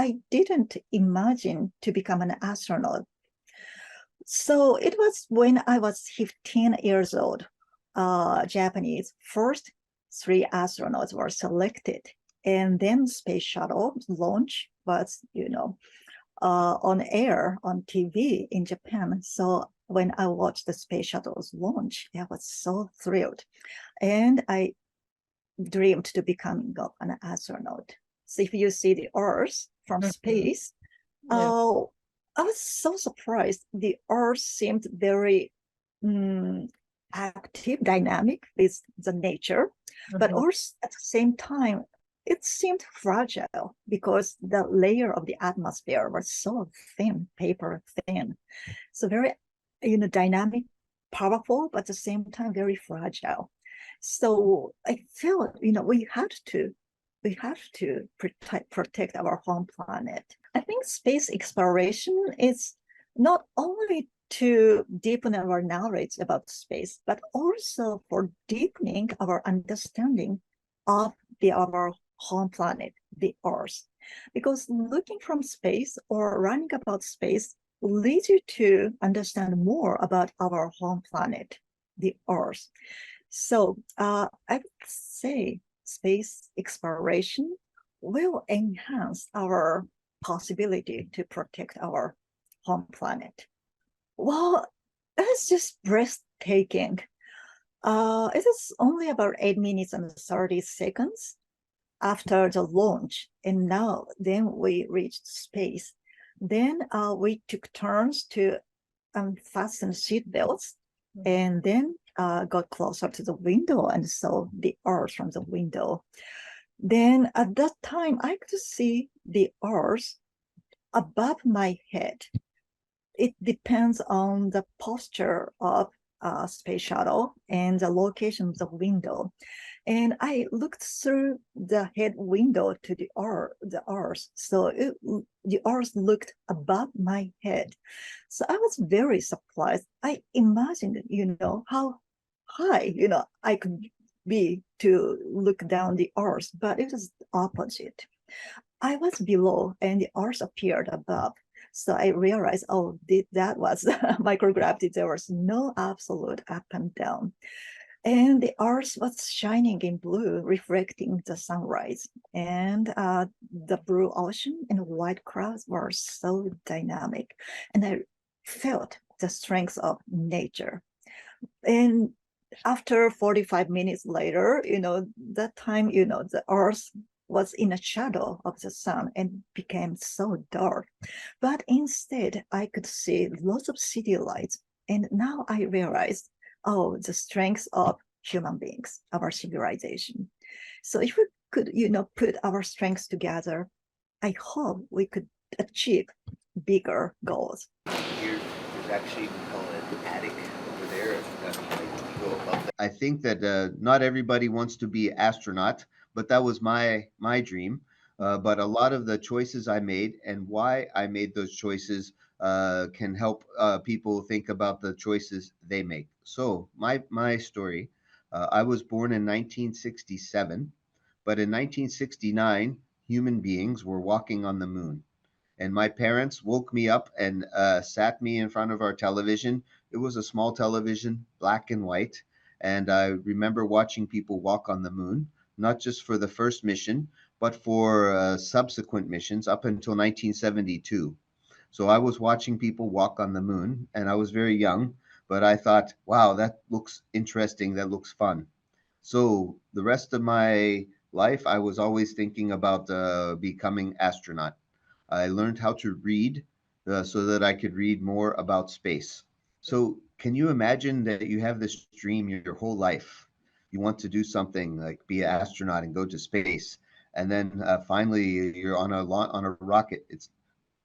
I didn't imagine to become an astronaut. So it was when I was 15 years old, Japanese first three astronauts were selected. And then space shuttle launch was, on air on TV in Japan. So when I watched the space shuttle's launch, I was so thrilled. And I dreamed to becoming an astronaut. So if you see the Earth from space, Yeah. I was so surprised. The Earth seemed very active, dynamic with the nature, but also at the same time, it seemed fragile because the layer of the atmosphere was so thin, paper thin. So very, dynamic, powerful, but at the same time, very fragile. So I felt, we have to protect our home planet. I think space exploration is not only to deepen our knowledge about space, but also for deepening our understanding of our home planet, the Earth. Because looking from space or learning about space leads you to understand more about our home planet, the Earth. So I would say space exploration will enhance our possibility to protect our home planet. Well, it's just breathtaking. It is only about 8 minutes and 30 seconds after the launch, and now then we reached space. Then we took turns to unfasten seatbelts, and then got closer to the window and saw the Earth from the window. Then at that time, I could see the Earth above my head. It depends on the posture of space shuttle and the location of the window. And I looked through the head window to the Earth. So the Earth looked above my head. So I was very surprised. I imagined, how high, I could be to look down the Earth, but it was opposite. I was below and the Earth appeared above. So I realized, oh, that was microgravity. There was no absolute up and down. And the Earth was shining in blue, reflecting the sunrise. And the blue ocean and white clouds were so dynamic. And I felt the strength of nature. And after 45 minutes later, that time, the Earth was in a shadow of the sun and became so dark. But instead, I could see lots of city lights. And now I realized, oh, the strength of human beings, our civilization. So if we could, put our strengths together, I hope we could achieve bigger goals. There's actually an attic over there. You go above that. I think that not everybody wants to be astronaut, but that was my dream. But a lot of the choices I made and why I made those choices can help people think about the choices they make. So my story, I was born in 1967, but in 1969, human beings were walking on the moon. And my parents woke me up and sat me in front of our television. It was a small television, black and white. And I remember watching people walk on the moon, not just for the first mission, but for subsequent missions up until 1972. So I was watching people walk on the moon, and I was very young, but I thought, wow, that looks interesting. That looks fun. So the rest of my life, I was always thinking about becoming astronaut. I learned how to read so that I could read more about space. So, can you imagine that you have this dream your whole life? You want to do something like be an astronaut and go to space, and then finally you're on on a rocket. It's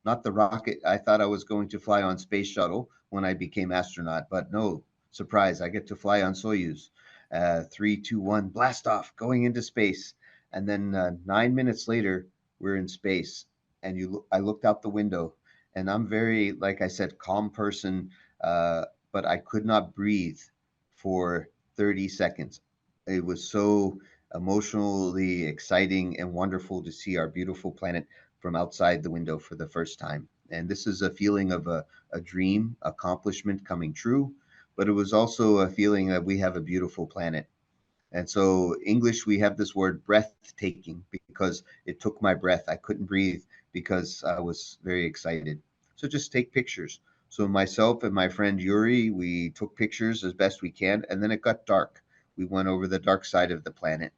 not the rocket I thought I was going to fly on space shuttle when I became astronaut, but no, surprise, I get to fly on Soyuz. 3, 2, 1, blast off, going into space, and then 9 minutes later, we're in space. And I looked out the window, and I'm very, like I said, calm person, but I could not breathe for 30 seconds. It was so emotionally exciting and wonderful to see our beautiful planet. from outside the window for the first time. And this is a feeling of a dream accomplishment coming true, but it was also a feeling that we have a beautiful planet. And so, English, we have this word breathtaking because it took my breath. I couldn't breathe because I was very excited. So, just take pictures. So, myself and my friend Yuri, we took pictures as best we can, and then it got dark. We went over the dark side of the planet.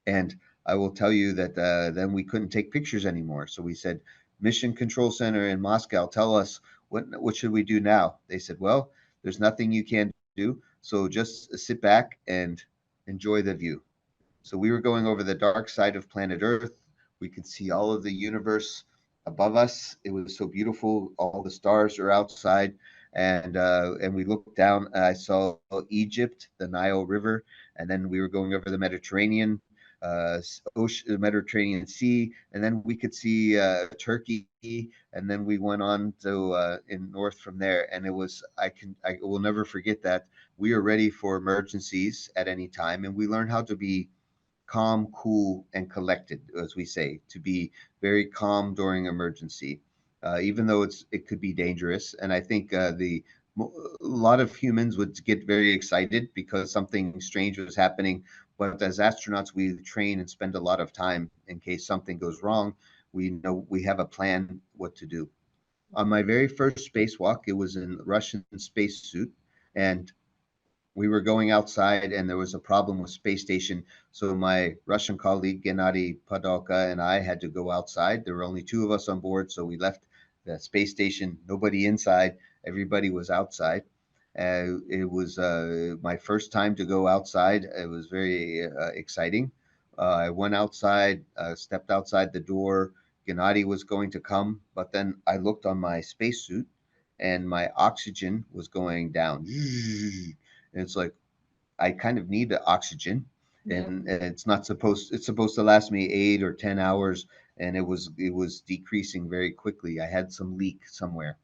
And I will tell you that then we couldn't take pictures anymore. So we said, Mission Control Center in Moscow, tell us what should we do now? They said, well, there's nothing you can do. So just sit back and enjoy the view. So we were going over the dark side of planet Earth. We could see all of the universe above us. It was so beautiful. All the stars are outside, and we looked down. I saw Egypt, the Nile River, and then we were going over the Mediterranean. Ocean, the Mediterranean Sea, and then we could see Turkey, and then we went on to in north from there, and I will never forget that we are ready for emergencies at any time, and we learn how to be calm, cool, and collected, as we say, to be very calm during emergency, even though it could be dangerous. And I think a lot of humans would get very excited because something strange was happening. But as astronauts, we train and spend a lot of time in case something goes wrong. We know we have a plan what to do. On my very first spacewalk, it was in Russian spacesuit, and we were going outside and there was a problem with space station. So my Russian colleague Gennady Padalka and I had to go outside. There were only two of us on board, so we left the space station. Nobody inside. Everybody was outside. It was my first time to go outside. It was very exciting. I went outside, stepped outside the door. Gennady was going to come, but then I looked on my spacesuit and my oxygen was going down. And it's like I kind of need the oxygen, Yeah. and it's supposed to last me 8 or 10 hours, and it was decreasing very quickly. I had some leak somewhere.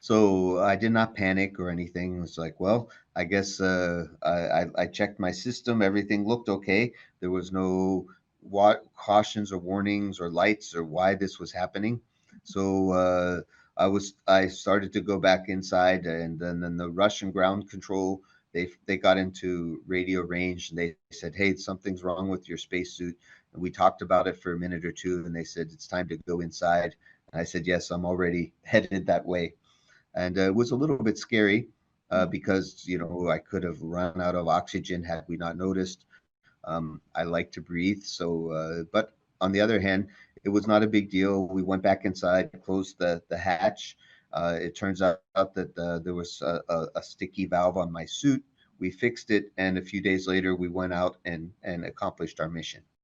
So I did not panic or anything. It's like, well, I guess I checked my system. Everything looked okay. There was no cautions or warnings or lights or why this was happening. So I started to go back inside, and then the Russian ground control they got into radio range and they said, hey, something's wrong with your spacesuit. And we talked about it for a minute or two, and they said it's time to go inside. And I said, yes, I'm already headed that way. And it was a little bit scary because I could have run out of oxygen had we not noticed. I like to breathe, but on the other hand, it was not a big deal. We went back inside, closed the hatch. It turns out that there was a sticky valve on my suit. We fixed it, and a few days later, we went out and accomplished our mission.